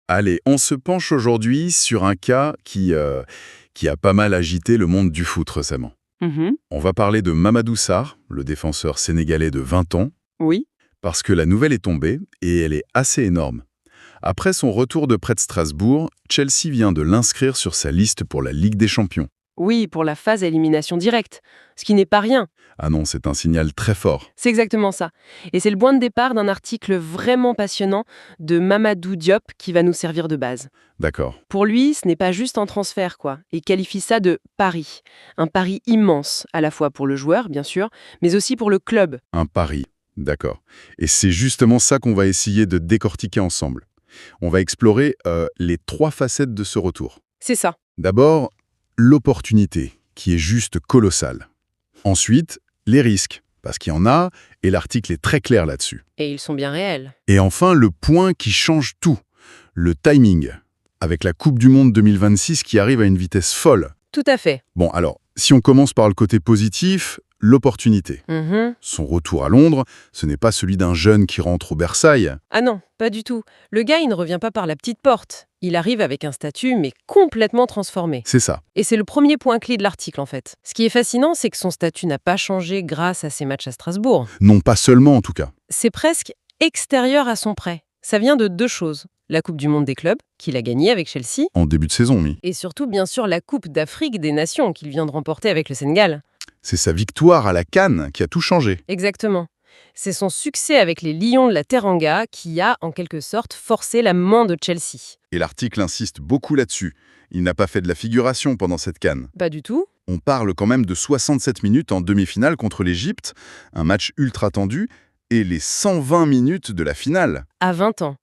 Allez, on se penche aujourd'hui sur un cas qui a pas mal agité le monde du foot récemment. Mhm. On va parler de Mamadou Sarr, le défenseur sénégalais de 20 ans, Oui. parce que la nouvelle est tombée et elle est assez énorme. Après son retour de près de Strasbourg, Chelsea vient de l'inscrire sur sa liste pour la Ligue des Champions. Oui, pour la phase à élimination directe. Ce qui n'est pas rien. Ah non, c'est un signal très fort. C'est exactement ça. Et c'est le point de départ d'un article vraiment passionnant de Mamadou Diop qui va nous servir de base. D'accord. Pour lui, ce n'est pas juste un transfert, quoi. Il qualifie ça de pari. Un pari immense, à la fois pour le joueur, bien sûr, mais aussi pour le club. Un pari. D'accord. Et c'est justement ça qu'on va essayer de décortiquer ensemble. On va explorer les 3 facettes de ce retour. C'est ça. D'abord, l'opportunité, qui est juste colossale. Ensuite, les risques, parce qu'il y en a, et l'article est très clair là-dessus. Et ils sont bien réels. Et enfin, le point qui change tout, le timing, avec la Coupe du Monde 2026 qui arrive à une vitesse folle. Tout à fait. Bon, alors, si on commence par le côté positif, l'opportunité. Mhm. Son retour à Londres, ce n'est pas celui d'un jeune qui rentre au Versailles. Ah non, pas du tout. Le gars, il ne revient pas par la petite porte. Il arrive avec un statut, mais complètement transformé. C'est ça. Et c'est le premier point clé de l'article, en fait. Ce qui est fascinant, c'est que son statut n'a pas changé grâce à ses matchs à Strasbourg. Non pas seulement, en tout cas. C'est presque extérieur à son prêt. Ça vient de 2 choses. La Coupe du Monde des clubs, qu'il a gagnée avec Chelsea, En début de saison, oui. et surtout, bien sûr, la Coupe d'Afrique des Nations qu'il vient de remporter avec le Sénégal. C'est sa victoire à la CAN qui a tout changé. Exactement. C'est son succès avec les Lions de la Teranga qui a, en quelque sorte, forcé la main de Chelsea. Et l'article insiste beaucoup là-dessus. Il n'a pas fait de la figuration pendant cette CAN. Pas du tout. On parle quand même de 67 minutes en demi-finale contre l'Égypte, un match ultra tendu, et les 120 minutes de la finale. À 20 ans.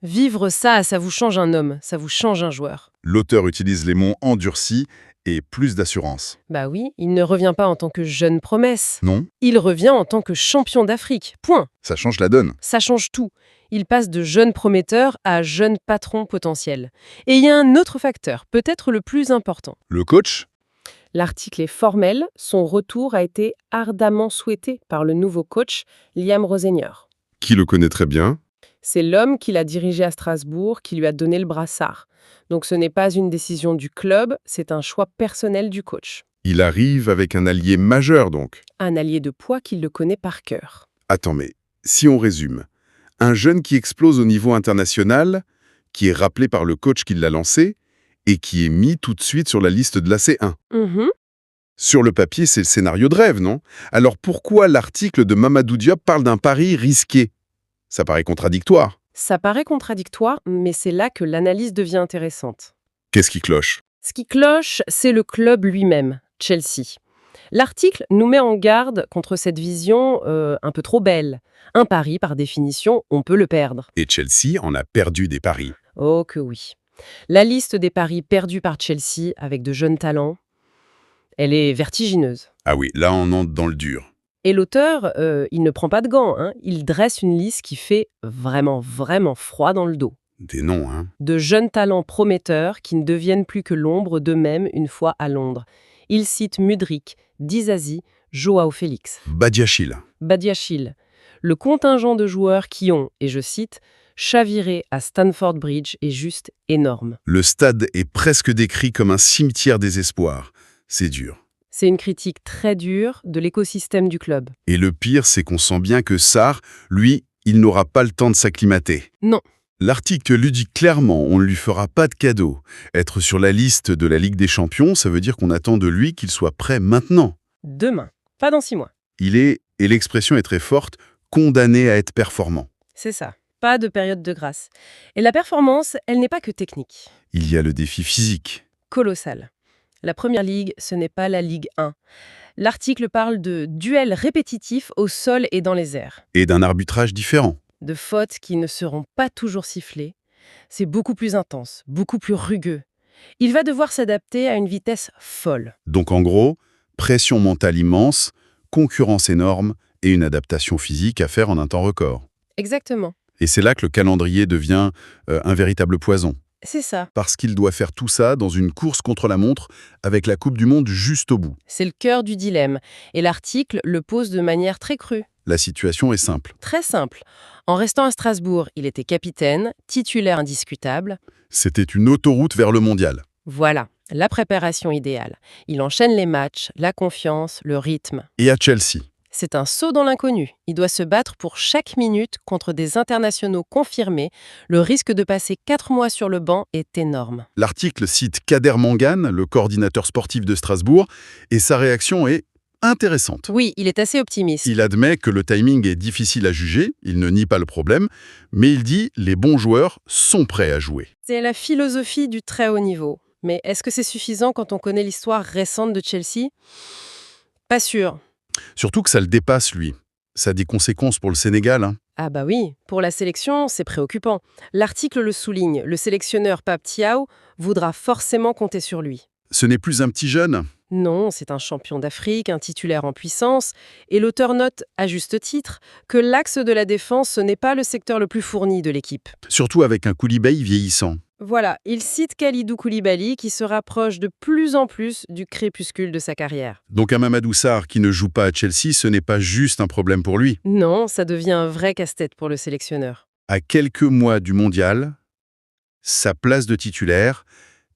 Vivre ça vous change un homme, ça vous change un joueur. L'auteur utilise les mots endurcis et plus d'assurance. Bah oui, il ne revient pas en tant que jeune promesse. Non? Il revient en tant que champion d'Afrique. Point. Ça change la donne. Ça change tout. Il passe de jeune prometteur à jeune patron potentiel. Et il y a un autre facteur, peut-être le plus important. Le coach? L'article est formel, son retour a été ardemment souhaité par le nouveau coach, Liam Rosenior. Qui le connaît très bien. C'est l'homme qui l'a dirigé à Strasbourg qui lui a donné le brassard. Donc ce n'est pas une décision du club, c'est un choix personnel du coach. Il arrive avec un allié majeur, donc. Un allié de poids qui le connaît par cœur. Attends, mais si on résume, un jeune qui explose au niveau international, qui est rappelé par le coach qui l'a lancé, et qui est mis tout de suite sur la liste de la C1. Sur le papier, c'est le scénario de rêve, non? Alors pourquoi l'article de Mamadou Diop parle d'un pari risqué? Ça paraît contradictoire. Ça paraît contradictoire, mais c'est là que l'analyse devient intéressante. Qu'est-ce qui cloche? Ce qui cloche, c'est le club lui-même, Chelsea. L'article nous met en garde contre cette vision un peu trop belle. Un pari, par définition, on peut le perdre. Et Chelsea en a perdu des paris. Oh que oui. La liste des paris perdus par Chelsea avec de jeunes talents, elle est vertigineuse. Ah oui, là on entre dans le dur. Et l'auteur, il ne prend pas de gants, hein. Il dresse une liste qui fait vraiment froid dans le dos. Des noms, hein. De jeunes talents prometteurs qui ne deviennent plus que l'ombre d'eux-mêmes une fois à Londres. Il cite Mudryk, Disasi, Joao Félix. Badiachil. Badiachil, le contingent de joueurs qui ont, et je cite, chaviré à Stamford Bridge est juste énorme. Le stade est presque décrit comme un cimetière des espoirs. C'est dur. C'est une critique très dure de l'écosystème du club. Et le pire, c'est qu'on sent bien que Sarr, lui, il n'aura pas le temps de s'acclimater. Non. L'article lui dit clairement, on ne lui fera pas de cadeau. Être sur la liste de la Ligue des Champions, ça veut dire qu'on attend de lui qu'il soit prêt maintenant. Demain, pas dans 6 mois. Il est, et l'expression est très forte, condamné à être performant. C'est ça. Pas de période de grâce. Et la performance, elle n'est pas que technique. Il y a le défi physique. Colossal. La première ligue, ce n'est pas la Ligue 1. L'article parle de duels répétitifs au sol et dans les airs. Et d'un arbitrage différent. De fautes qui ne seront pas toujours sifflées. C'est beaucoup plus intense, beaucoup plus rugueux. Il va devoir s'adapter à une vitesse folle. Donc en gros, pression mentale immense, concurrence énorme et une adaptation physique à faire en un temps record. Exactement. Et c'est là que le calendrier devient un véritable poison. C'est ça. Parce qu'il doit faire tout ça dans une course contre la montre avec la Coupe du Monde juste au bout. C'est le cœur du dilemme. Et l'article le pose de manière très crue. La situation est simple. Très simple. En restant à Strasbourg, il était capitaine, titulaire indiscutable. C'était une autoroute vers le mondial. Voilà, la préparation idéale. Il enchaîne les matchs, la confiance, le rythme. Et à Chelsea. C'est un saut dans l'inconnu. Il doit se battre pour chaque minute contre des internationaux confirmés. Le risque de passer 4 mois sur le banc est énorme. L'article cite Kader Mangane, le coordinateur sportif de Strasbourg, et sa réaction est intéressante. Oui, il est assez optimiste. Il admet que le timing est difficile à juger, il ne nie pas le problème, mais il dit les bons joueurs sont prêts à jouer. C'est la philosophie du très haut niveau. Mais est-ce que c'est suffisant quand on connaît l'histoire récente de Chelsea? Pas sûr. Surtout que ça le dépasse, lui. Ça a des conséquences pour le Sénégal. Ah bah oui, pour la sélection, c'est préoccupant. L'article le souligne, le sélectionneur Pape Thiaw voudra forcément compter sur lui. Ce n'est plus un petit jeune. Non, c'est un champion d'Afrique, un titulaire en puissance, et l'auteur note, à juste titre, que l'axe de la défense, ce n'est pas le secteur le plus fourni de l'équipe. Surtout avec un Koulibaly vieillissant. Voilà, il cite Kalidou Koulibaly qui se rapproche de plus en plus du crépuscule de sa carrière. Donc un Mamadou Sarr qui ne joue pas à Chelsea, ce n'est pas juste un problème pour lui. Non, ça devient un vrai casse-tête pour le sélectionneur. À quelques mois du mondial, sa place de titulaire,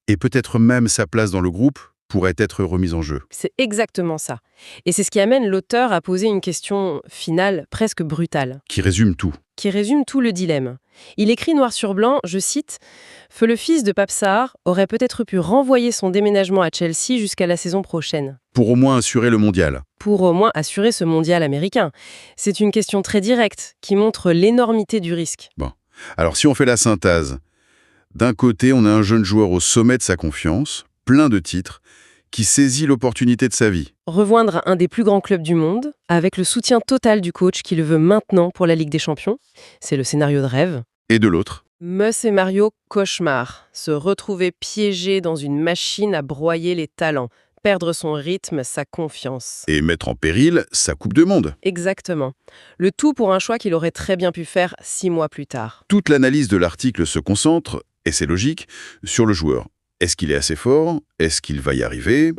et peut-être même sa place dans le groupe, pourrait être remise en jeu. C'est exactement ça. Et c'est ce qui amène l'auteur à poser une question finale presque brutale, Qui résume tout. qui résume tout le dilemme. Il écrit noir sur blanc, je cite, « Feu le fils de Pape Sarr aurait peut-être pu renvoyer son déménagement à Chelsea jusqu'à la saison prochaine. Pour au moins assurer le mondial. Pour au moins assurer ce mondial américain. C'est une question très directe qui montre l'énormité du risque. » Alors si on fait la synthèse, d'un côté, on a un jeune joueur au sommet de sa confiance, plein de titres, qui saisit l'opportunité de sa vie. Rejoindre un des plus grands clubs du monde, avec le soutien total du coach qui le veut maintenant pour la Ligue des Champions. C'est le scénario de rêve. Et de l'autre, Mus et Mario, cauchemar. Se retrouver piégé dans une machine à broyer les talents. Perdre son rythme, sa confiance. et mettre en péril sa Coupe du Monde. Exactement. Le tout pour un choix qu'il aurait très bien pu faire 6 mois plus tard. Toute l'analyse de l'article se concentre, et c'est logique, sur le joueur. Est-ce qu'il est assez fort? Est-ce qu'il va y arriver?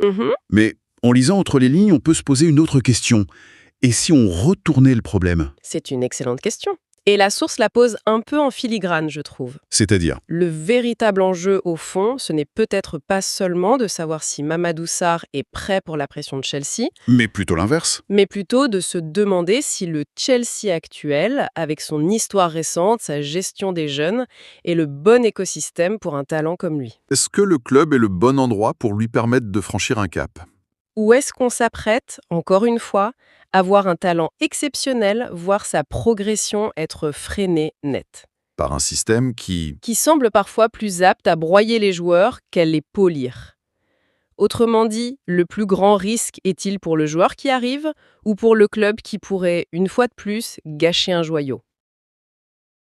Mais en lisant entre les lignes, on peut se poser une autre question. Et si on retournait le problème? C'est une excellente question. Et la source la pose un peu en filigrane, je trouve. C'est-à-dire, Le véritable enjeu, au fond, ce n'est peut-être pas seulement de savoir si Mamadou Sarr est prêt pour la pression de Chelsea, mais plutôt l'inverse. mais plutôt de se demander si le Chelsea actuel, avec son histoire récente, sa gestion des jeunes, est le bon écosystème pour un talent comme lui. Est-ce que le club est le bon endroit pour lui permettre de franchir un cap? Ou est-ce qu'on s'apprête, encore une fois, à voir un talent exceptionnel, voir sa progression être freinée net, Par un système qui semble parfois plus apte à broyer les joueurs qu'à les polir. Autrement dit, le plus grand risque est-il pour le joueur qui arrive ou pour le club qui pourrait, une fois de plus, gâcher un joyau?